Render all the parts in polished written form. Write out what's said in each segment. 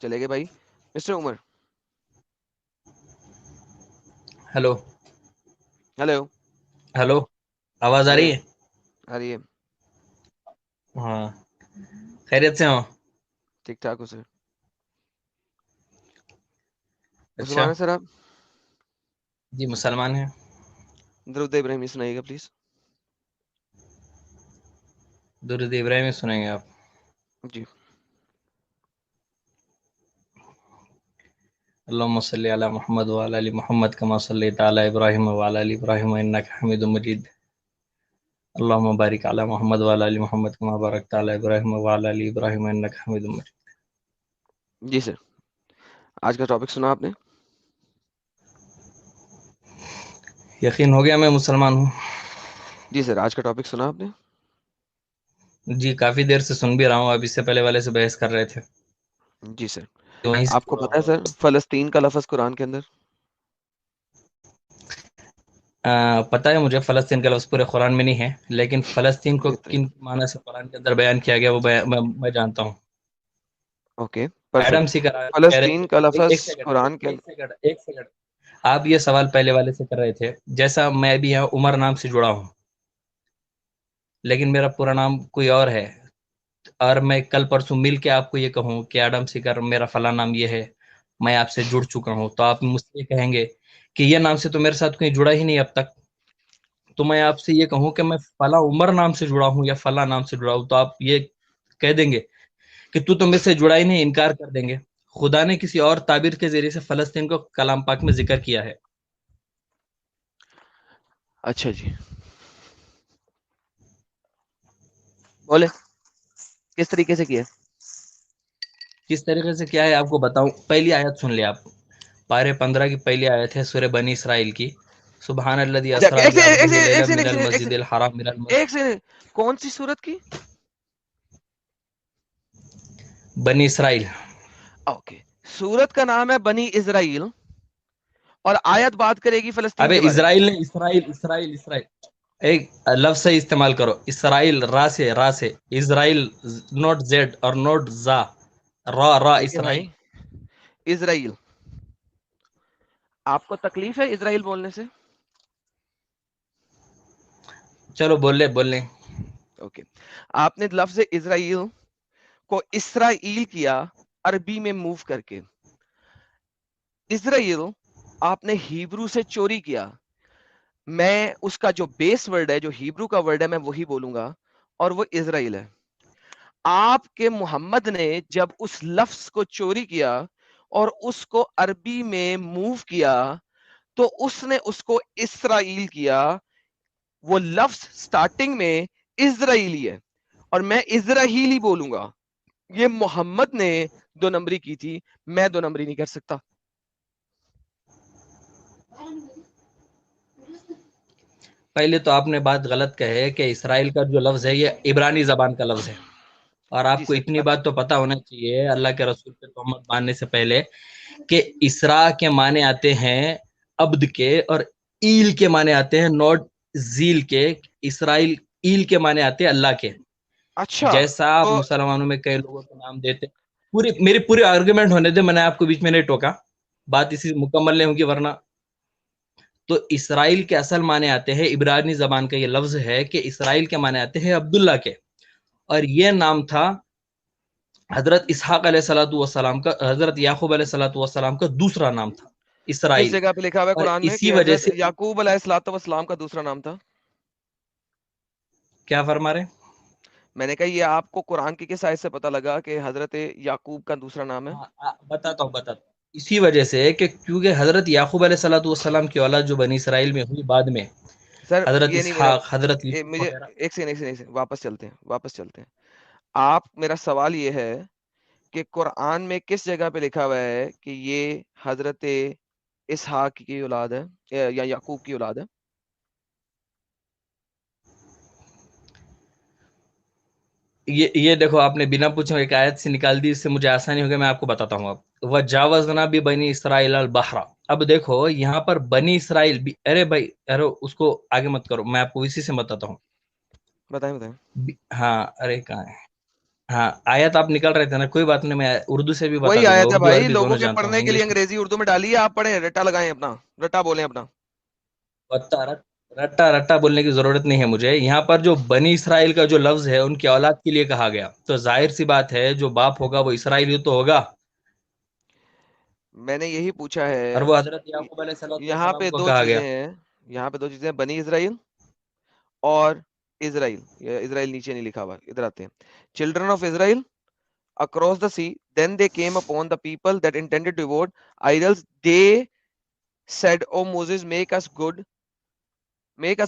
چلے گئے بھائی. Mister Umar. Hello hello. Hello, آواز آ رہی ہے؟ آ رہی ہے. ہاں، خیریت سے ہو؟ ٹھیک ٹھاک ہو سر. اچھا مسلمان ہیں سر آپ؟ جی مسلمان ہیں. درود ابراہیمی سنائیے گا پلیز. درود ابراہیمی سنیں گے آپ؟ جی. اللهم صل على محمد وعلى ال محمد كما صليت على ابراهيم وعلى ال ابراهيم انك حميد مجيد. اللهم بارك على محمد وعلى ال محمد كما باركت على ابراهيم وعلى ال ابراهيم انك حميد مجيد. جی سر. آج کا ٹاپک سنا آپ نے؟ یقین ہو گیا میں مسلمان ہوں. جی سر. آج کا ٹاپک سنا آپ نے؟ جی کافی دیر سے سن بھی رہا ہوں، اب اس سے پہلے والے سے بحث کر رہے تھے. جی سر. وہیں سے آپ کو پتا ہے سر فلسطین کا لفظ قرآن کے اندر؟ پتہ ہے مجھے فلسطین کا لفظ پورے قرآن میں نہیں ہے، لیکن فلسطین کو بہترین. کن معنی سے قرآن کے اندر بیان کیا گیا وہ میں جانتا ہوں. Okay Adam perfect. سیکر کہہ رہے فلسطین تھے کا لفظ ایک سیکنڈ قرآن کے ایک سیکنڈ ایک سیکنڈ آپ یہ سوال پہلے والے سے کر رہے تھے، جیسا میں بھی یہاں عمر نام سے جڑا ہوں لیکن میرا پورا نام کوئی اور ہے، اور میں کل پرسوں مل کے آپ کو یہ کہوں کہ ایڈم سیکر میرا فلاں نام یہ ہے، میں آپ سے جڑ چکا ہوں، تو آپ مجھ سے کہیں گے کہ یہ نام سے تو میرے ساتھ کوئی جڑا ہی نہیں اب تک. تو میں آپ سے یہ کہوں کہ میں فلاں عمر نام سے جڑا ہوں یا فلاں نام سے جڑا ہوں، تو آپ یہ کہہ دیں گے کہ تو مجھ سے جڑا ہی نہیں، انکار کر دیں گے. خدا نے کسی اور تعبیر کے ذریعے سے فلسطین کو کلام پاک میں ذکر کیا ہے. اچھا جی بولے کس طریقے سے کیا؟ کس طریقے سے کیا ہے آپ کو بتاؤں. پہلی آیت سن لیں آپ، پارے 15 کی پہلی آیت ہے سورہ بنی اسرائیل کی. سبحان الذی اچھا اسریٰ بعبدہ لیلا من المسجد الحرام من المسجد. ایک سیکنڈ. کون سی صورت کی؟ بنی اسرائیل. اوکے. سورت کا نام ہے بنی اسرائیل اور آیت بات کرے گی فلسطین ابے کے بارے میں. اسرائیل نے اسرائیل اسرائیل اسرائیل ایک لفظ سے استعمال کرو. اسرائیل را سے اسرائیل، نوٹ زیڈ اور نوٹ زا، را دیکھیں اسرائیل. بھائی، اسرائیل. آپ کو تکلیف ہے اسرائیل بولنے سے؟ چلو بول لیں. اوکے. آپ نے لفظ اسرائیل کو اسرائیل کیا عربی میں موو کر کے. اسرائیل آپ نے ہیبرو سے چوری کیا. میں اس کا جو بیس ورڈ ہے، جو ہیبرو کا ورڈ ہے، میں وہی بولوں گا اور وہ اسرائیل ہے. آپ کے محمد نے جب اس لفظ کو چوری کیا اور اس کو عربی میں موو کیا تو اس نے اس کو اسرائیل کیا. وہ لفظ سٹارٹنگ میں اسرائیلی ہے اور میں اسرائیلی بولوں گا. یہ محمد نے 2 نمبری کی تھی، میں 2 نمبری نہیں کر سکتا. پہلے تو آپ نے بات غلط کہے کہ اسرائیل کا جو لفظ ہے یہ عبرانی زبان کا لفظ ہے، اور جی آپ کو سر اتنی بات تو پتا ہونا چاہیے اللہ کے رسول پہ تہمت باندھنے سے پہلے کہ اسرا کے معنی آتے ہیں عبد کے، اور ایل کے معنی آتے ہیں نوٹ زیل کے. اسرائیل ایل کے معنی آتے ہیں اللہ کے. اچھا جیسا آپ تو مسلمانوں میں کئی لوگوں کو نام دیتے. میری پوری آرگومنٹ ہونے دے، میں نے آپ کو بیچ میں نہیں ٹوکا، بات اسی مکمل نہیں ہوگی ورنہ. تو اسرائیل کے اصل معنی آتے ہیں، عبرانی زبان کا یہ لفظ ہے کہ اسرائیل کے معنی آتے ہیں عبداللہ کے، اور یہ نام تھا حضرت اسحاق علیہ الصلوۃ والسلام کا، حضرت یعقوب علیہ الصلوۃ والسلام کا دوسرا نام تھا کس اسرائیل. جگہ پہ لکھا ہوا ہے اور قرآن میں اسی کہ وجہ حضرت سے یعقوب علیہ الصلوۃ والسلام کا دوسرا نام تھا؟ کیا فرما رہے؟ میں نے کہا یہ آپ کو قرآن کی کس آیت سے پتا لگا کہ حضرت یعقوب کا دوسرا نام ہے؟ بتاتا ہوں اسی وجہ سے کہ کیونکہ حضرت یعقوب علیہ الصلوۃ والسلام کی اولاد جو بنی اسرائیل میں ہوئی بعد میں، سر حضرت یہ نہیں میرا اسحاق، حضرت یوسف مجھے وغیرہ. ایک سیکنڈ واپس چلتے ہیں. آپ میرا سوال یہ ہے کہ قرآن میں کس جگہ پہ لکھا ہوا ہے کہ یہ حضرت اسحاق کی اولاد ہے یا یعقوب کی اولاد ہے؟ یہ دیکھو آپ نے بنا پوچھے ایک آیت سے نکال دی، اس سے مجھے آسانی ہوگی، میں آپ کو بتاتا ہوں. اب وجاوزنا بھی بنی اسرائیل البحر. اب دیکھو یہاں پر بنی اسرائیل بھی، ارے بھائی ارے اس کو آگے مت کرو، میں آپ کو اسی سے بتاتا ہوں. بتائیں. ہاں ارے کہاں ہے ہاں آیت آپ نکل رہے تھے نا, کوئی بات نہیں, میں اردو سے بھی بتا وہی دوں گا, آیا تھا اردو بھائی, عربی لوگوں دونوں کے جانتا ہوں, پڑھنے کے لیے انگلش میں. انگریزی اردو میں ڈالیے, آپ پڑھیں, رٹا لگائیں اپنا, رٹا بولیں اپنا. رٹا رٹا بولنے کی ضرورت نہیں ہے مجھے. یہاں پر جو بنی اسرائیل کا جو لفظ ہے ان کی اولاد کے لیے کہا گیا, تو ظاہر سی بات ہے جو باپ ہوگا وہ اسرائیلی تو ہوگا, میں نے یہی پوچھا اور ہے. وہ حضرت یعقوب علیہ یہاں السلام پہ کو دو کہا گیا. چیزیں ہیں, یہاں پہ دو چیزیں ہیں, بنی اسرائیل اور اسرائیل. اسرائیل نیچے نہیں لکھا ہوا, ادھر آتے ہیں. Children of Israel across the sea, then they came upon the people that intended to devote idols. They said, "Oh Moses, make us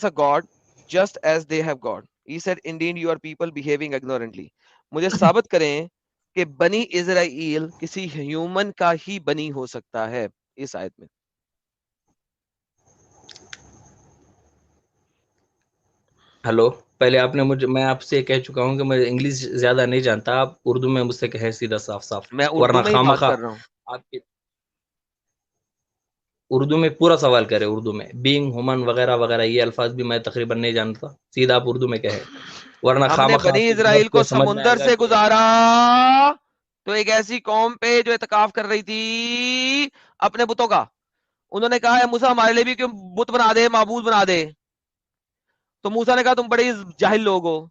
a god just as they have God." He said, "Indeed you are people behaving ignorantly." مجھے ثابت کریں کہ بنی اسرائیل کسی human کا ہی بنی ہو سکتا ہے اس آیت میں. ہلو, پہلے آپ نے میں آپ سے کہہ چکا ہوں کہ میں انگلش زیادہ نہیں جانتا, آپ اردو میں مجھ سے کہیں سیدھا صاف صاف, میں ورنہ اردو میں ہی بات خواہ کر رہا ہوں. آپ کے اردو میں پورا سوال کرے, اردو میں بینگ ہومن وغیرہ وغیرہ یہ الفاظ بھی میں تقریباً نہیں جانتا, سیدھا آپ اردو میں کہے, ورنہ ہم نے خواہ بنی پھر اسرائیل غلط کو سمجھ میں سمندر آئے گا سے کہ گزارا تو ایک ایسی قوم پہ جو اعتکاف کر رہی تھی اپنے بتوں کا. انہوں نے کہا, موسیٰ ہمارے لیے بھی کیوں بت بنا دے, معبود بنا دے. تو موسیٰ نے کہا تم بڑے جاہل لوگ ہو.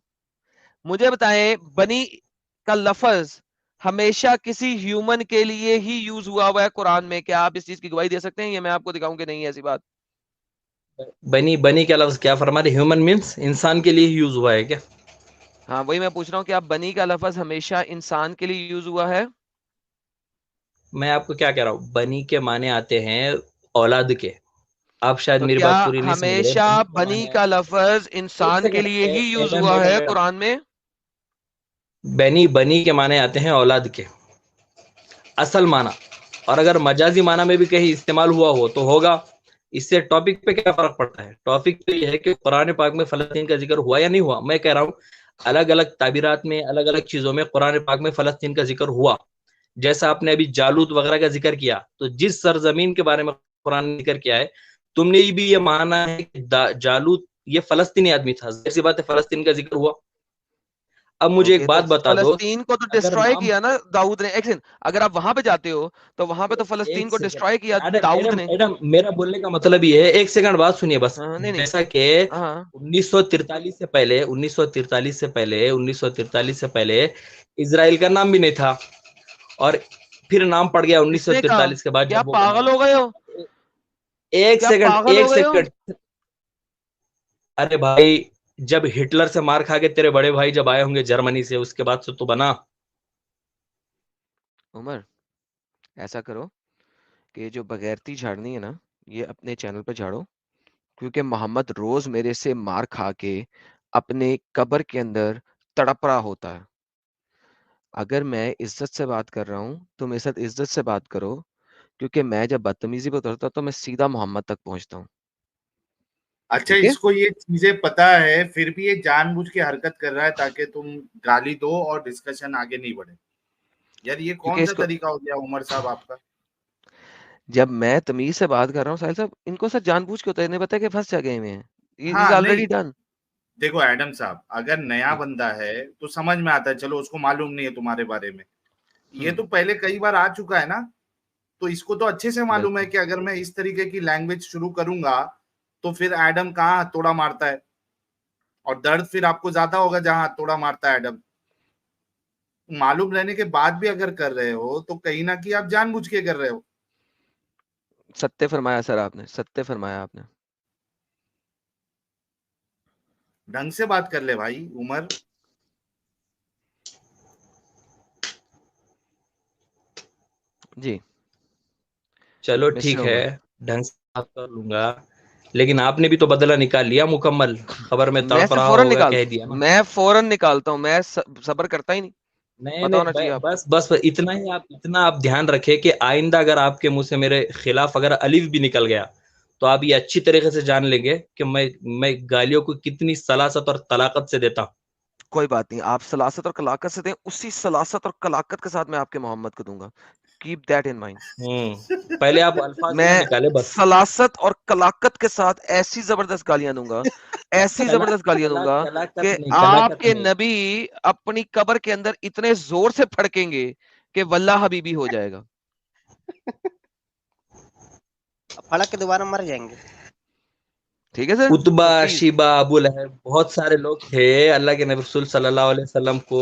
مجھے بتائیں, بنی کا لفظ ہمیشہ کسی ہیومن کے لیے ہی یوز ہوا ہے قرآن میں, کیا آپ اس چیز کی گواہی دے سکتے ہیں؟ یہ میں آپ کو دکھاؤں کہ نہیں ایسی بات. بنی کا لفظ کیا فرما رہے, ہیومن مینس انسان کے لیے یوز ہوا ہے کیا؟ ہاں وہی میں پوچھ رہا ہوں کہ آپ بنی کا لفظ ہمیشہ انسان کے لیے یوز ہوا ہے. میں آپ کو کیا کہہ رہا ہوں, بنی کے معنی آتے ہیں اولاد کے. آپ شاید تو میری کیا بات پوری نہیں سمجھ رہے. ہمیشہ بنی کے بنی معنی, کا لفظ ایک انسان کے سیکنڈ, لیے ہی یوز ایڈم ہوا ایڈم ہے ایڈم قرآن میں؟ بنی کے معنی آتے ہیں اولاد کے, اصل معنی. اور اگر مجازی معنی میں بھی کہیں استعمال ہوا ہو تو ہوگا. اس سے ٹاپک پہ کیا فرق پڑتا ہے؟ ٹاپک تو یہ ہے کہ قرآن پاک میں فلسطین کا ذکر ہوا یا نہیں ہوا. میں کہہ رہا ہوں الگ الگ تعبیرات میں, الگ الگ چیزوں میں قرآن پاک میں فلسطین کا ذکر ہوا. جیسا آپ نے ابھی جالوت وغیرہ کا ذکر کیا, تو جس سرزمین کے بارے میں قرآن نے ذکر کیا ہے, تم نے بھی یہ مانا ہے کہ جالوت یہ فلسطینی آدمی تھا. ایسی بات ہے, فلسطین کا ذکر ہوا. اب مجھے ایک اوکے, تو بات بتا دو, فلسطین کو تو اگر ڈسٹروائے نام, کیا نا داؤد نے. ایک سیکنڈ, اگر آپ وہاں پہ جاتے ہو تو وہاں پہ تو فلسطین ایک کو سیکنڈ, ڈسٹروائے کیا ایڈم داؤد ایڈم نے. ایڈم میرا بولنے کا مطلب یہ ہے, ایک سیکنڈ بات سنیے بس. ہاں نہیں نہیں, جیسا کہ ہاں 1943 سے پہلے 1943 سے پہلے اسرائیل کا نام بھی نہیں تھا, اور پھر نام پڑ گیا کس نے کہا؟ 1943 کے بعد کیا جب وہ بنا. پاگل ہو گئے ہو؟ ایک کیا سیکنڈ پاگل ایک ہو گئے ہو؟ سیکنڈ ارے بھائی, جب ہٹلر سے مار کھا کے تیرے بڑے بھائی جب آئے ہوں گے جرمنی سے, اس کے بعد سے تو بنا. عمر ایسا کرو کہ جو بغیرتی جھاڑنی ہے نا, یہ اپنے چینل پہ جھاڑو, کیونکہ محمد روز میرے سے مار کھا کے اپنے قبر کے اندر تڑپ رہا ہوتا ہے. اگر میں عزت سے بات کر رہا ہوں تو میرے ساتھ عزت سے بات کرو, کیونکہ میں جب بدتمیزی پہ اترتا ہوں تو میں سیدھا محمد تک پہنچتا ہوں. اچھا, ٹھیک ہے, اس کو یہ چیزیں پتا ہے پھر بھی یہ جان بوجھ کے حرکت کر رہا ہے تاکہ تم گالی دو اور ڈسکشن آگے نہیں بڑھے. یار یہ کیونکہ کون اس سا کو طریقہ ہو گیا عمر صاحب آپ کا؟ جب میں تمیز سے بات کر رہا ہوں ساحل صاحب, ان کو سر جان بوجھ کے ہوتا ہے, انہیں پتا ہے کہ پھنس جا گئے ہیں, از ہاں آلریڈی نہیں, ڈن. دیکھو ایڈم صاحب, اگر نیا بندہ ہے تو سمجھ میں آتا ہے, چلو اس کو معلوم نہیں ہے تمہارے بارے میں. یہ تو پہلے کئی بار آ چکا ہے نا, تو اس کو تو اچھے سے معلوم ہے بالکل, کہ اگر میں اس طریقے کی لینگویج شروع کروں گا تو پھر ایڈم کہاں توڑا مارتا ہے, اور درد پھر آپ کو زیادہ ہوگا جہاں توڑا مارتا ہے ایڈم. معلوم رہنے کے بعد بھی اگر کر رہے ہو تو کہیں نہ کہیں آپ جان بوجھ کے کر رہے ہو. ستیہ فرمایا سر آپ نے, ستیہ فرمایا آپ نے. ڈھنگ سے بات کر لے بھائی عمر. جی چلو مسٹر ٹھیک عمر, ہے, ڈھنگ سے بات کر لوں گا, لیکن آپ نے بھی تو بدلہ نکال لیا مکمل. خبر میں میں تڑپ سے رہا فوراً ہوگا نکالتا کہہ ہوں, دیا نا. میں فوراً نکالتا ہوں, میں صبر کرتا ہی نہیں. نہیں پتا ہونا نہیں, چاہیے آپ کو. بس اتنا آپ دھیان رکھے کہ آئندہ اگر آپ کے منہ سے میرے خلاف اگر الف بھی نکل گیا تو آپ یہ اچھی طریقے سے جان لیں گے کہ میں گالیوں کو کتنی سلاست اور طلاقت سے دیتا ہوں. کوئی بات نہیں, آپ سلاست اور کلاکت سے دیں, اسی سلاست اور کلاکت کے ساتھ میں آپ کے محمد کو دوں گا. keep that in mind. پہلے آپ الفاظ نہ میں نکالے بس. سلاست اور کلاکت کے ساتھ ایسی زبردست گالیاں دوں گا، ایسی زبردست گالیاں دوں گا کہ آپ کے نبی اپنی قبر کے اندر اتنے زور سے پھڑکیں گے کہ واللہ حبیبی ہو جائے گا. پھڑک کے دوبارہ مر جائیں گے. ٹھیک ہے سر. اتبا، شیبا، ابو لہب، بہت سارے لوگ تھے. اللہ کے نبی رسول صلی اللہ علیہ وسلم کو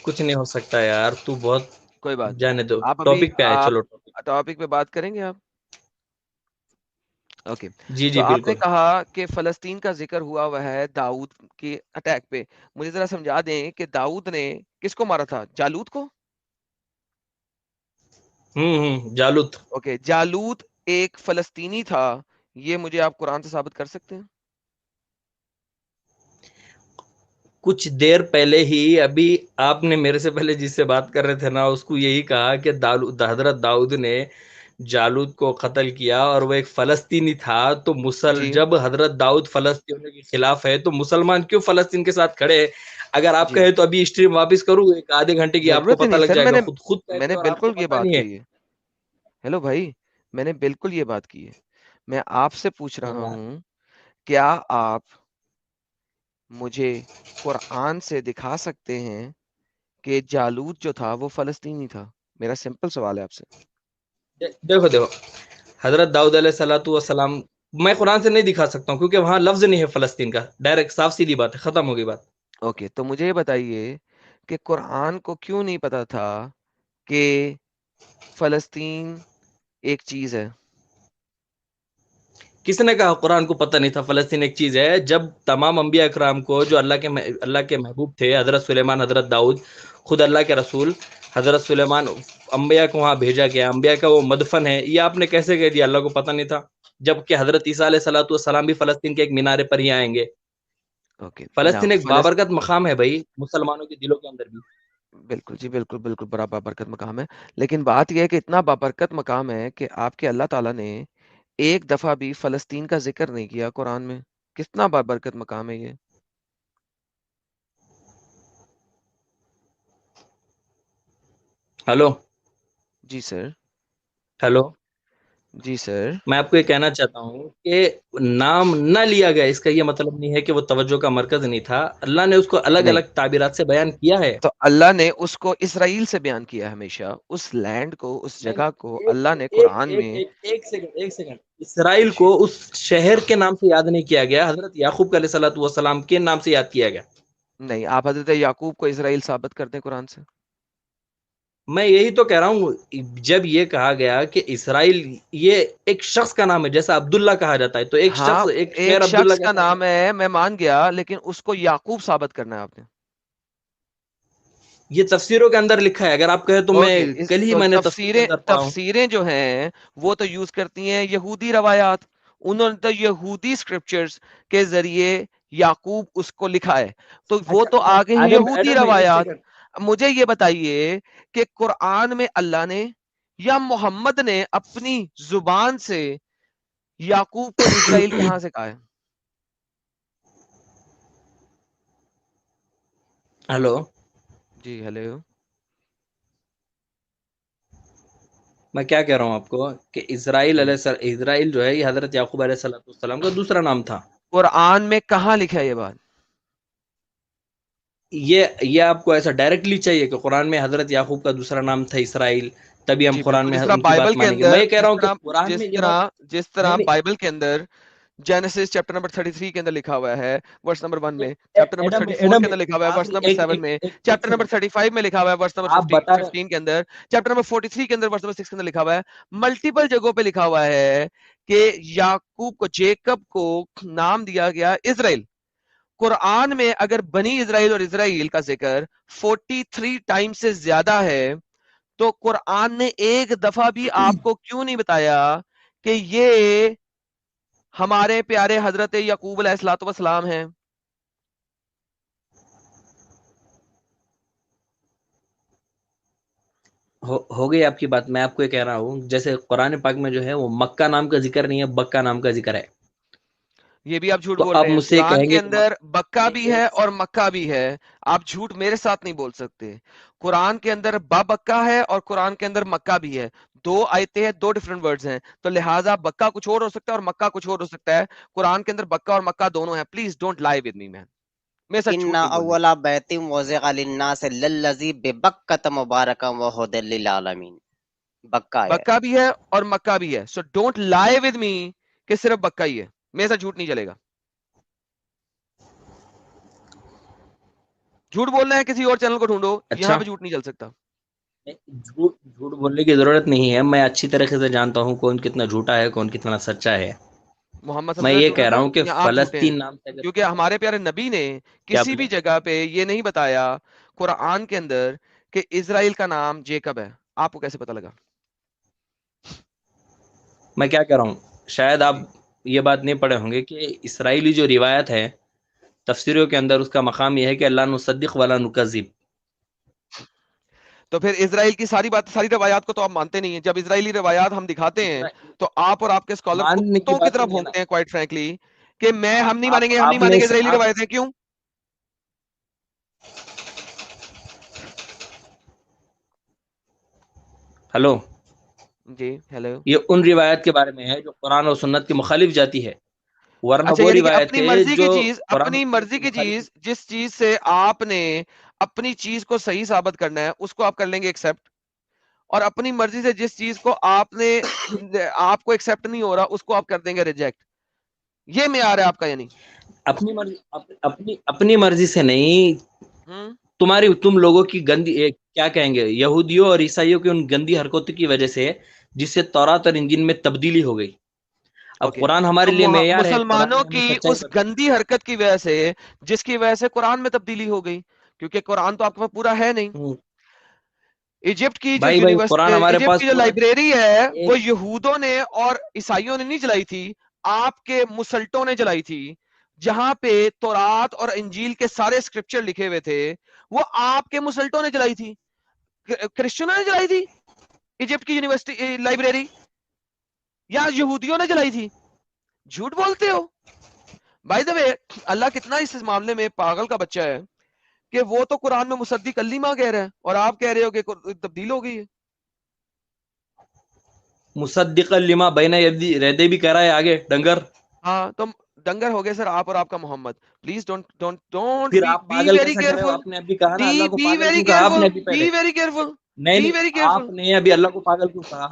کچھ نہیں ہو سکتا یار. تو بہت کوئی بات نہیں. جانے دو. آپ ابھی ٹاپک پہ آئے. چلو ٹاپک پہ بات کریں گے آپ. اوکے. جی تو جی آپ نے بالکل. کہا کہ فلسطین کا ذکر ہوا ہوا ہے داؤد کے اٹیک پہ. مجھے ذرا سمجھا دیں کہ داؤد نے کس کو مارا تھا؟ جالوت کو. جالوت. اوکے. جالوت ایک فلسطینی تھا، یہ مجھے آپ قرآن سے ثابت کر سکتے ہیں؟ کچھ دیر پہلے ہی ابھی آپ نے میرے سے پہلے جس سے بات کر رہے تھے نا، اس کو یہی کہا کہ حضرت داؤد نے جالوت کو قتل کیا اور وہ ایک فلسطینی تھا. تو جی جب حضرت داؤد فلسطینیوں کے خلاف ہے تو مسلمان کیوں فلسطین کے ساتھ کھڑے ہیں؟ اگر آپ جی کہیں تو ابھی اسٹریم واپس کروں، ایک آدھے گھنٹے کی، آپ کو ضرورت ہی پتہ نہیں لگ سر. جائے گا. خود میں کہتے نے ہیں اور آپ کو بالکل یہ پتہ بات نہیں ہے. کہی ہے. ہیلو بھائی، میں نے بالکل یہ بات کی ہے. میں آپ سے پوچھ رہا ہوں، کیا آپ مجھے قرآن سے دکھا سکتے ہیں کہ جالوت جو تھا وہ فلسطینی تھا؟ میرا سمپل سوال ہے آپ سے. دیکھو حضرت داؤد علیہ الصلوۃ والسلام میں قرآن سے نہیں دکھا سکتا ہوں، کیونکہ وہاں لفظ نہیں ہے فلسطین کا. ڈائریکٹ صاف سیدھی بات ہے، ختم ہو گئی بات. اوکے. تو مجھے یہ بتائیے کہ قرآن کو کیوں نہیں پتا تھا کہ فلسطین ایک چیز ہے؟ کس نے کہا قرآن کو پتہ نہیں تھا فلسطین ایک چیز ہے؟ جب تمام انبیاء اکرام کو، جو اللہ کے محبوب تھے، حضرت سلیمان، حضرت داؤد، خود اللہ کے رسول حضرت سلیمان، انبیاء کو وہاں بھیجا گیا، انبیاء کا وہ مدفن ہے. یہ آپ نے کیسے کہہ دیا اللہ کو پتہ نہیں تھا؟ جبکہ حضرت عیسیٰ علیہ الصلوۃ والسلام بھی فلسطین کے ایک مینارے پر ہی آئیں گے. اوکے. فلسطین ایک بابرکت مقام ہے بھائی، مسلمانوں کے دلوں کے اندر بھی. بالکل جی، بالکل بالکل بڑا بابرکت مقام ہے. لیکن بات یہ ہے کہ اتنا بابرکت مقام ہے کہ آپ کے اللہ تعالیٰ نے ایک دفعہ بھی فلسطین کا ذکر نہیں کیا قرآن میں. کتنا بابرکت مقام ہے یہ. ہلو. جی سر. ہلو. جی سر. میں آپ کو یہ کہنا چاہتا ہوں کہ نام نہ لیا گیا اس کا یہ مطلب نہیں ہے کہ وہ توجہ کا مرکز نہیں تھا. اللہ نے اس کو الگ نہیں، الگ تعبیرات سے بیان کیا ہے. تو اللہ نے اس کو اسرائیل سے بیان کیا. ہمیشہ اس لینڈ کو، اس نہیں جگہ کو نہیں، اللہ نے قرآن میں. ایک سیکنڈ. اسرائیل جی کو اس شہر کے نام سے یاد نہیں کیا گیا، حضرت یعقوب علیہ الصلوۃ والسلام کے نام سے یاد کیا گیا. نہیں، آپ حضرت یعقوب کو اسرائیل ثابت کرتے ہیں قرآن سے. میں یہی تو کہہ رہا ہوں، جب یہ کہا گیا کہ اسرائیل یہ ایک شخص کا نام ہے، جیسا عبداللہ کہا جاتا ہے، تو ایک ہاں، شخص، ایک ایک شہر عبداللہ شخص کا کیسا ہو نام گیا؟ ہے، میں مان گیا، لیکن اس کو یعقوب ثابت کرنا ہے آپ نے. یہ تفسیروں کے اندر لکھا ہے، اگر آپ کہیں تو میں اوکے. کل ہی تو میں نے تفسیر کے اندر پڑھا ہوں. تفسیریں جو ہیں وہ تو یوز کرتی ہیں یہودی روایات. انہوں نے تو یہودی اسکرپچرز کے ذریعے یعقوب اس کو لکھا ہے، تو وہ اچھا تو آگے ہیں یہودی ایڈم ایک روایات. سیکنڈ. مجھے یہ بتائیے کہ قرآن میں اللہ نے یا محمد نے اپنی زبان سے یعقوب کو اسرائیل کہاں سے کہا ہے؟ ہلو. جی ہیلو. میں کیا کہہ رہا ہوں آپ کو کہ اسرائیل جی، اسرائیل جو ہے یہ حضرت یعقوب علیہ السلام کا دوسرا نام تھا. قرآن میں کہاں لکھا ہے یہ بات؟ یہ آپ کو ایسا ڈائریکٹلی چاہیے کہ قرآن میں حضرت یعقوب کا دوسرا نام تھا اسرائیل، تبھی ہم جی قرآن بالکل. میں جس طرح ان کی بائبل بات کے مانیں گے. میں اندر یہ کہہ رہا ہوں کہ قرآن میں یہ بات جس طرح نہیں. بائبل کے اندر جینیسس چیپٹر نمبر 33 کے اندر لکھا ہوا ہے ورس نمبر 1 میں، چیپٹر نمبر ایڈم 34 ایڈم کے اندر لکھا ہوا ہے ورس آخری نمبر 7 میں، ایک چیپٹر نمبر سیکنڈ. 35 میں لکھا ہوا ہے ورس نمبر آپ بتا رہے 15 کے اندر، چیپٹر نمبر 43 کے اندر ورس نمبر 6 کے اندر لکھا ہوا ہے. ملٹیپل جگہوں پہ لکھا ہوا ہے کہ یعقوب کو، جیکب کو نام دیا گیا اسرائیل. قرآن میں اگر بنی اسرائیل اور اسرائیل کا ذکر 43 ٹائم سے زیادہ ہے، تو قرآن نے ایک دفعہ بھی آپ کو کیوں نہیں بتایا کہ یہ ہمارے پیارے حضرت یعقوب علیہ الصلوۃ والسلام ہیں؟ ہو گئی آپ کی بات. میں آپ کو یہ کہہ رہا ہوں جیسے قرآن پاک میں جو ہے وہ مکہ نام کا ذکر نہیں ہے، بکہ نام کا ذکر ہے. یہ بھی آپ جھوٹ تو بول آپ رہے ہیں. مجھ سے قرآن کہیں کے گے اندر بکا بھی ہے ایک اور مکہ بھی ہے. آپ جھوٹ میرے ساتھ نہیں بول سکتے. قرآن کے اندر بکا ہے اور قرآن کے اندر مکہ بھی ہے. دو آیتیں ہیں, دو ڈیفرنٹ ورڈز ہیں, تو لہٰذا بکا کچھ اور ہو سکتا ہے اور مکہ کچھ اور ہو سکتا ہے. قرآن کے اندر بکا اور مکہ دونوں ہیں. پلیز ڈونٹ لائی ود می مین, میرے ساتھ جھوٹ ان نہیں بولنے. اول بیت وضع للناس للذی ببکۃ مبارکا وہدی للعالمین. بکا ہے. بکا بھی ہے اور مکہ بھی ہے. سو ڈونٹ لائی ود می کہ صرف بکا ہی ہے. میرے ساتھ جھوٹ نہیں چلے گا. جھوٹ بولنا ہے کسی اور چینل کو ڈھونڈو, اچھا یہاں پہ جھوٹ نہیں چل سکتا. جھوٹ بولنے کی ضرورت نہیں ہے. میں اچھی طریقے سے جانتا ہوں کون کتنا جھوٹا ہے کون کتنا سچا ہے. محمد صلی میں اللہ علیہ یہ وسلم کہہ جھوٹا رہا تھا ہوں کہ یا آپ جھوٹے ہیں؟ فلسطین نام سے اگر کیونکہ ہمارے پیارے نبی نے کیا کسی بولے بھی جگہ پہ یہ نہیں بتایا قرآن کے اندر کہ اسرائیل کا نام جیکب ہے. آپ کو کیسے پتا لگا؟ میں کیا کہہ رہا ہوں, شاید آپ جی. یہ بات نہیں پڑھے ہوں گے کہ اسرائیلی جو روایت ہے تفسیروں کے اندر اس کا مقام یہ ہے کہ اللہ نصدق ولا نکذب. تو پھر اسرائیل کی ساری بات, ساری روایات کو تو آپ مانتے نہیں ہیں. جب اسرائیلی روایات ہم دکھاتے ہیں تو آپ اور آپ کے اسکالر ماننے کی کتوں کی بات طرح نہیں ہے نا. بھونکتے ہیں کوائٹ فرینکلی کہ میں ہم نہیں مانیں گے, ہم نہیں آپ مانیں نے گے اسرائیلی روایتیں. کیوں؟ ہلو, جی ہیلو. یہ ان روایت کے بارے میں ہے جو قرآن اور سنت کے مخالف جاتی ہے, ورنہ اچھا, وہ یعنی کہ اپنی روایتیں مرضی کی جو چیز, قرآن اور اپنی سنت مرضی کے کی مخالف. چیز, جس چیز سے آپ نے اپنی چیز کو صحیح ثابت کرنا ہے اس کو آپ کر لیں گے ایکسپٹ, اور اپنی مرضی سے جس چیز کو آپ کو ایکسپٹ نہیں ہو رہا اس کو آپ کر دیں گے ریجیکٹ. یہ معیار ہے آپ کا یعنی؟ اپنی مرضی, اپنی مرضی سے نہیں, تم لوگوں کی گندی کیا کہیں گے, یہودیوں اور عیسائیوں کی ان گندی حرکتوں کی وجہ سے جس سے تورات اور انجیل میں تبدیلی ہو گئی. اب اوکے, قرآن ہمارے تو لیے معیار ہے, قرآن مسلمانوں نے ہمیں کی سچائی اس بتائی. گندی حرکت کی وجہ سے, جس کی وجہ سے قرآن میں تبدیلی ہو گئی, کیونکہ قرآن تو آپ کے پاس پورا ہے نہیں. ایجپٹ کی جو بھائی قرآن ہمارے ایجپٹ پاس کی جو پورا لائبریری ہے ایک وہ یہودوں نے اور عیسائیوں نے نہیں جلائی تھی, آپ کے مسلٹوں نے جلائی تھی. جہاں پہ تورات اور انجیل کے سارے اسکرپچر لکھے ہوئے تھے وہ آپ کے مسلٹوں نے جلائی تھی, کرسچنوں نے جلائی تھی ایجپٹ کی یونیورسٹی لائبریری, یا یہودیوں نے جلائی تھی. جھوٹ بولتے ہو. بائی دا وے, اللہ کتنا اس معاملے میں پاگل کا بچہ ہے کہ وہ تو قرآن میں مصدق کلمہ کہہ رہا ہے اور آپ کہہ رہے ہو کہ تبدیل ہو گئی ہے. مصدق لما بین رہتے بھی کہہ رہا ہے آگے ڈنگر. ہاں تو ڈنگر ہو گئے سر آپ اور آپ کا محمد. پلیز ڈونٹ پھر آپ بی پاگل ویری کیسے کہہ رہے ہو, کیئرفل, آپ نے ابھی کہا نا اللہ کو بی پاگل ویری کیوں کہا, آپ نے کیئرفل, ابھی بی پہلے. ویری کیئرفل, نہیں بی نہیں, ویری آپ کیئرفل. نے ابھی اللہ کو پاگل کیوں کہا.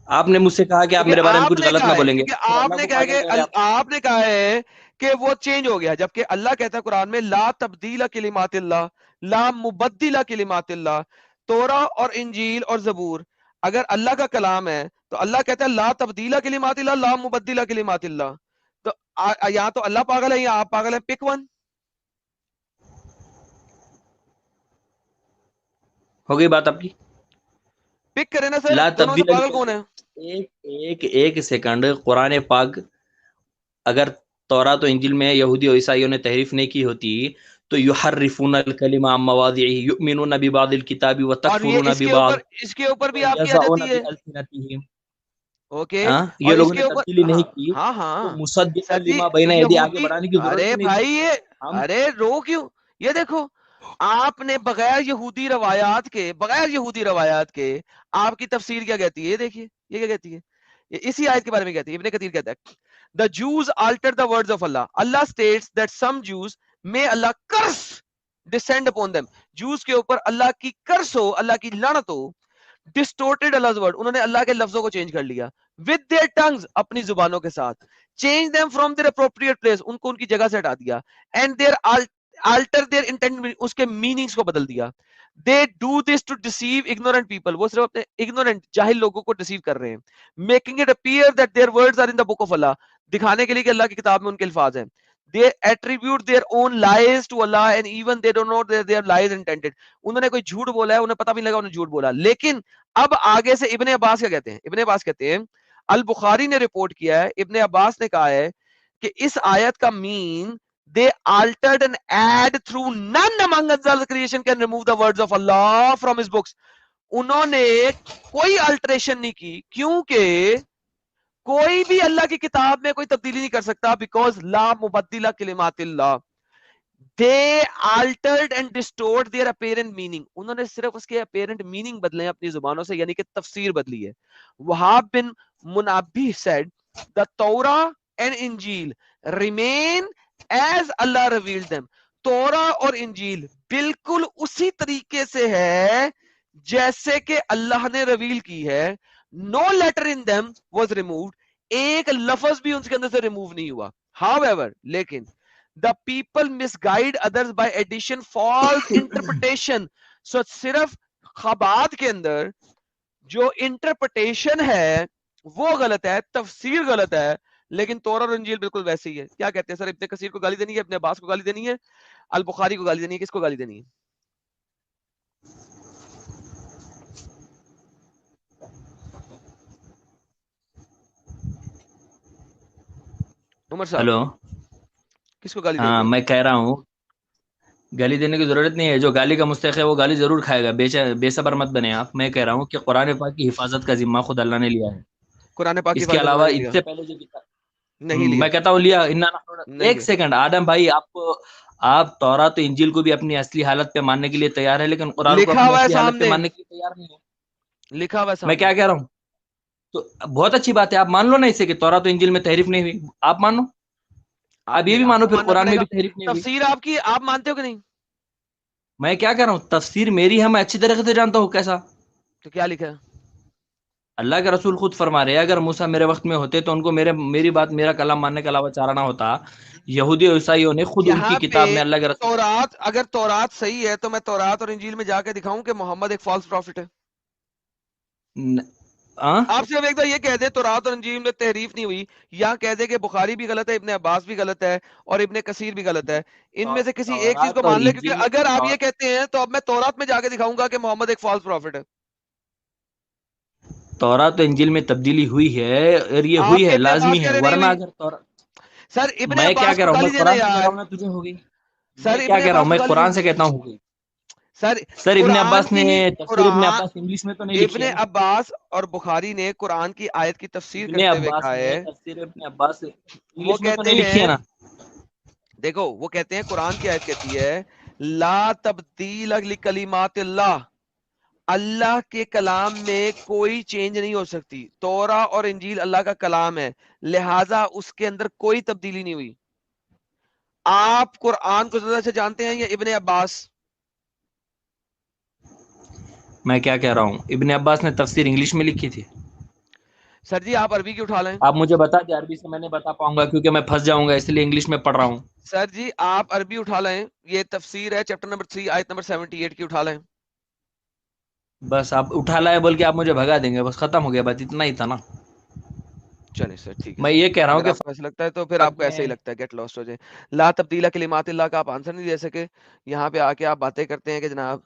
آپ نے مجھ سے کہا کہ آپ کیونکہ میرے بارے میں آپ کچھ نے غلط نہ کہا ہے, بولیں گے, کیونکہ پھر آپ اللہ نے کو کہا پاگل کہ کہہ رہے آپ. آپ نے کہا ہے کہ وہ چینج ہو گیا, جبکہ اللہ کہتا ہے قرآن میں لا تبدیل کلمات اللہ لا مبدل کلمات اللہ. تورا اور انجیل اور زبور اگر اللہ کا کلام ہے تو اللہ کہتا ہے لا تبدیل کلمات اللہ لا مبدل کلمات اللہ. تو یا تو اللہ پاگل ہے یا آپ پاگل ہیں, پک ون. ہو گئی بات آپ کی. پک کرے نا سر, لا دونوں سے تبدیل پاگل کون ہے؟ ایک سیکنڈ. قرآن پاک اگر تورات و انجیل میں یہودی اور عیسائیوں نے تحریف نہیں کی ہوتی تو یحرفون الکلم عن مواضعه یؤمنون ببعض الکتاب اور یہ وتکفرون اس ببعض کے اوپر بھی آپ کی آ ویزعون جاتی ہے. بالسنتهم. اوکے, یہ اور اس لوگوں کے نے اوپر تبدیلی نہیں ہاں کی ہاں تو ہاں مصدقا سر جی, لما بین ایدی آگے یہودی, بڑھانے کی ضرورت ارے ہی نہیں تھی. بھائی یہ, ہم ارے رو کیوں, یہ دیکھو آپ نے بغیر یہودی روایات کے آپ کی تفسیر کیا کہتی ہے, یہ دیکھیے یہ کیا کہتی ہے, یہ اسی آیت کے بارے میں کہتی ہے. ابن کثیر کہتا ہے the Jews altered the words of Allah. Allah states that some Jews may Allah curse descend upon them. Jews کے اوپر اللہ کی کرس ہو, اللہ کی لعنت ہو. distorted Allah's word, انہوں نے اللہ کے لفظوں کو چینج کر لیا. with their tongues, اپنی زبانوں کے ساتھ. change them from their appropriate place, ان کو ان کی جگہ سے ہٹا دیا. and their alter their intent, اس کے meanings کو بدل دیا. they do this to deceive ignorant people, وہ صرف اپنے ignorant جاہل لوگوں کو deceive کر رہے ہیں. making it appear that their words are in the book of Allah, دکھانے کے لیے کہ اللہ کی کتاب میں ان کے الفاظ ہیں. they attribute their own lies to Allah and even they don't know that their lies intended. انہوں نے کوئی جھوٹ بولا ہے, انہیں پتہ بھی نہیں لگا انہوں نے جھوٹ بولا. لیکن اب آگے سے ابن عباس کیا کہتے ہیں, ابن عباس کہتے ہیں, البخاری نے رپورٹ کیا ہے, ابن عباس نے کہا ہے کہ اس آیت کا مین they altered and add through none among the creation can remove the words of Allah from his books. انہوں نے کوئی الٹریشن نہیں کی, کیونکہ کوئی بھی اللہ کی کتاب میں کوئی تبدیلی نہیں کر سکتا, بیکاز لا مبدل کلمات اللہ. They altered and distorted their apparent meaning. انہوں نے صرف اس کے apparent meaning بدلے ہیں اپنی زبانوں سے, یعنی کہ تفسیر بدلی ہے. وہاب بن منبہ said the Torah and Injil remain as Allah revealed them. تورا اور انجیل بالکل اسی طریقے سے ہے جیسے کہ اللہ نے ریویل کی ہے. No letter in them was removed. ایک لفظ بھی ان کے اندر سے ریموو نہیں ہوا. However, لیکن the people misguide others by addition false interpretation. So صرف خبات کے اندر جو انٹرپریٹیشن ہے وہ غلط ہے, تفسیر غلط ہے, لیکن تورا اور انجیل بالکل ویسے ہی ہے. کیا کہتے ہیں سر, ابن کثیر کو گالی دینی ہے, ابن عباس کو گالی دینی ہے, البخاری کو گالی دینی ہے, کس کو گالی دینی ہے؟ عمر صاحب ہلو, کس کو گالی دیں ہاں گے؟ میں کہہ رہا ہوں گالی دینے کی ضرورت نہیں ہے. جو گالی کا مستحق ہے وہ گالی ضرور کھائے گا, بے صبر مت بنے آپ. میں کہہ رہا ہوں کہ قرآن پاک کی حفاظت کا ذمہ خود اللہ نے لیا ہے. قرآن پاک کی اس کے حفاظت علاوہ نہیں اس لیا, سے پہلے جو نہیں لیا, میں کہتا ہوں لیا. نہیں ایک لیا. سیکنڈ آدم بھائی, آپ تورات و انجیل کو بھی اپنی اصلی حالت پہ ماننے کے لیے تیار ہے, لیکن قرآن کو لکھا اپنی ہوا ہے اصلی حالت پہ سامنے, ماننے کے لیے تیار نہیں ہے. لکھا ہوا ہے میں سامنے. کیا کہہ رہا ہوں, تو بہت اچھی بات ہے, آپ مان لو نا اسے کہ تورات و انجیل میں تحریف نہیں ہوئی. آپ مانو, اب یہ بھی آپ مانو کو پھر ماننا قرآن پڑے میں گا. بھی تحریف نہیں ہوئی. تفسیر آپ کی, آپ مانتے ہو کہ نہیں؟ میں کیا کہہ رہا ہوں, تفسیر میری ہے, میں اچھی طریقے سے جانتا ہوں. کیسا؟ تو کیا لکھا ہے؟ اللہ کے رسول خود فرما رہے ہیں اگر موسیٰ میرے وقت میں ہوتے تو ان کو میری بات, میرا کلام ماننے کے علاوہ چارہ نہ ہوتا. یہودی اور عیسائیوں نے خود ان کی یہاں پہ کتاب میں اللہ کے رسول, تورات, اگر تورات صحیح ہے تو میں تورات اور انجیل میں جا کے دکھاؤں کہ محمد ایک فالس پروفٹ ہے. آپ صرف ایک تو یہ کہہ دیں تورات اور انجیل میں تحریف نہیں ہوئی, یا کہہ دیں کہ بخاری بھی غلط ہے, ابن عباس بھی غلط ہے, اور ابن کثیر بھی غلط ہے. ان میں سے کسی ایک چیز کو تورات اور مان لے, انجیل کیونکہ میں اگر آپ یہ کہتے ہیں تو اب میں تورات میں جا کے دکھاؤں گا کہ محمد ایک فالس پروفٹ ہے. تورات و انجیل میں تبدیلی ہوئی ہے, اور یہ آپ ہوئی کے ہے, ابن عباس لازمی کہہ ہے. رہے نہیں ورنہ ہوئی. اگر سر ابن میں کیا عباس کہہ کو رہا ہوں, میں گالی دینا قرآن سے کہہ رہا یار, ہوں نا, تجھے ہوگی. سر میں کیا ابن کہہ رہا ہوں, عباس کو میں گالی قرآن دینا. سے کہتا ہوں ہوگی. سر سر ابن قرآن عباس نے کی, تفسیر ابن قرآن, عباس انگلش میں تو نہیں لکھی ابن ہے نا. عباس اور بخاری نے قرآن کی آیت کی تفسیر ابن کرتے ہوئے عباس کہا نے ہے, تفسیر ابن عباس وہ انگلش میں تو کہتے نہیں لکھی ہے ہیں, نا. دیکھو وہ کہتے ہیں قرآن کی آیت کہتی ہے لا تبدیل لکلمات اللہ, اللہ کے کلام میں کوئی چینج نہیں ہو سکتی. تورا اور انجیل اللہ کا کلام ہے, لہٰذا اس کے اندر کوئی تبدیلی نہیں ہوئی. آپ قرآن کو زیادہ سے جانتے ہیں یا ابن عباس؟ میں کیا کہہ رہا ہوں, ابن عباس نے تفسیر انگلش میں لکھی تھی. سر جی آپ عربی کی اٹھا لیں. آپ مجھے بتا دیں, عربی سے میں نہیں بتا پاؤں گا کیونکہ میں پھنس جاؤں گا, اس لیے انگلش میں پڑھ رہا ہوں. سر جی آپ عربی اٹھا لیں, یہ تفسیر ہے چیپٹر نمبر 3 آیت نمبر 78 کی, اٹھا لیں. بس آپ اٹھا لائے بول کے آپ مجھے بھگا دیں گے, بس ختم ہو گیا, بات اتنا ہی تھا نا. چلیں سر ٹھیک ہے میں سر, یہ کہہ رہا ہوں اگر کہ آپ کو ایسا لگتا ہے تو پھر آپ کو ایسا ہی لگتا ہے, گیٹ لاسٹ ہو جائے. لا تبدیل کلمات اللہ کا آپ آنسر نہیں دے سکے, یہاں پہ آ کے آپ باتیں کرتے ہیں کہ جناب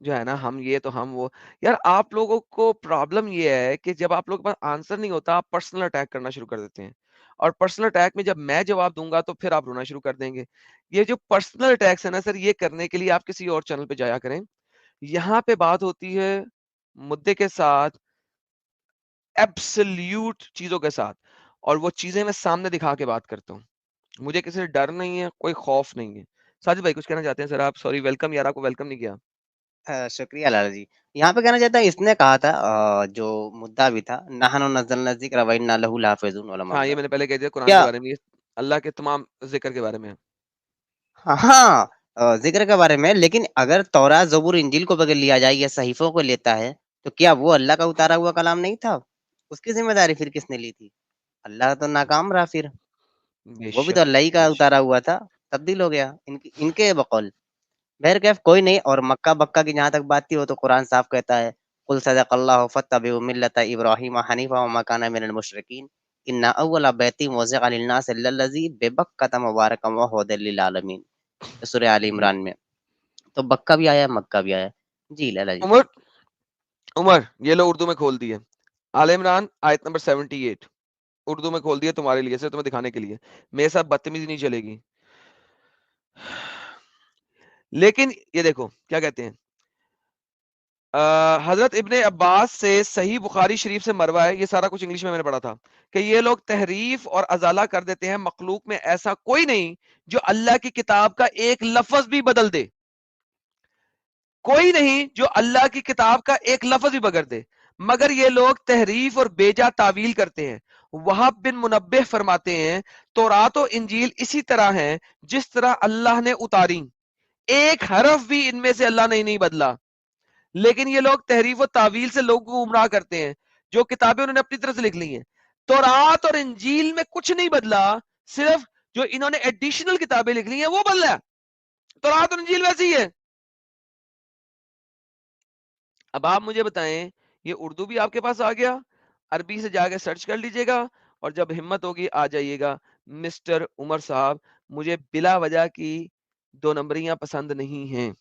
جو ہے نا ہم یہ تو ہم وہ. یار آپ لوگوں کو پرابلم یہ ہے کہ جب آپ لوگوں کے پاس آنسر نہیں ہوتا آپ پرسنل اٹیک کرنا شروع کر دیتے ہیں, اور پرسنل اٹیک میں جب میں جواب دوں گا تو پھر آپ رونا شروع کر دیں گے. یہ جو پرسنل اٹیکس ہے نا سر, یہ کرنے کے لیے آپ کسی اور چینل پہ جایا کریں. یہاں پہ بات ہوتی ہے مدے کے ساتھ, ایبسلیوٹ چیزوں کے ساتھ, اور وہ چیزیں میں سامنے دکھا کے بات کرتا ہوں. مجھے کسی سے ڈر نہیں ہے, کوئی خوف نہیں ہے. ساجد بھائی کچھ کہنا چاہتے ہیں سر آپ؟ سوری ویلکم یار, آپ کو ویلکم نہیں کیا. شکریہ لالا جی. یہاں پہ کہنا چاہتا ہے, اس نے کہا تھا جو مدعا بھی تھا, نحن نزلنا الذکر و انا لہ لحافظون علماء ہاں یہ اللہ. میں نے پہلے کہہ دیا, قرآن کے کیا بارے میں, اللہ کے تمام ذکر کے بارے میں. ہاں ذکر کے بارے میں, لیکن اگر تورات زبور انجیل کو بغیر لیا جائے یا صحیفوں کو لیتا ہے تو کیا وہ اللہ کا اتارا ہوا کلام نہیں تھا؟ اس کی ذمہ داری پھر کس نے لی تھی؟ اللہ تو ناکام رہا پھر, بے وہ بھی تو شک اللہ ہی کا بے اتارا شک. ہوا تھا, تبدیل ہو گیا ان کے بقول. بہرکیف کوئی نہیں. اور مکہ بکہ کی جہاں تک بات تھی, وہ تو قرآن صاف کہتا ہے قل صدق اللہ فاتبعوا ملۃ ابراہیم حنیفا وما کان من المشرکین ان اول بیت وضع للناس للذی ببکۃ مبارکا وہدی للعالمین, سورہ آل عمران میں. تو بکہ بھی آیا, مکہ بھی آیا. جی لالا جی. عمر یہ لو اردو میں کھول دیے, آل عمران آیت نمبر 78 اردو میں کھول دیا تمہارے لیے, صرف تمہیں دکھانے کے لیے. میرے ساتھ بدتمیزی نہیں چلے گی. لیکن یہ دیکھو کیا کہتے ہیں, حضرت ابن عباس سے صحیح بخاری شریف سے مروہ ہے، یہ سارا کچھ انگلش میں نے پڑھا تھا، کہ یہ لوگ تحریف اور ازالہ کر دیتے ہیں، مخلوق میں ایسا کوئی نہیں جو اللہ کی کتاب کا ایک لفظ بھی بدل دے، کوئی نہیں جو اللہ کی کتاب کا ایک لفظ بھی بگڑ دے، مگر یہ لوگ تحریف اور بیجا تعویل کرتے ہیں۔ وہب بن منبہ فرماتے ہیں تورات و انجیل اسی طرح ہیں جس طرح اللہ نے اتاری، ایک حرف بھی ان میں سے اللہ نے نہیں بدلا، لیکن یہ لوگ تحریف و تعویل سے لوگوں کو گمراہ کرتے ہیں، جو کتابیں انہوں نے اپنی طرف سے لکھ لی ہیں۔ تورات اور انجیل میں کچھ نہیں بدلا، صرف جو انہوں نے ایڈیشنل کتابیں لکھ لی ہیں وہ بدلا ہے، تورات اور انجیل ویسی ہی ہے۔ اب آپ مجھے بتائیں، یہ اردو بھی آپ کے پاس آ گیا، عربی سے جا کے سرچ کر لیجئے گا، اور جب ہمت ہوگی آ جائیے گا، مسٹر عمر صاحب مجھے بلا وجہ کی 2 نمبریاں پسند نہیں ہیں۔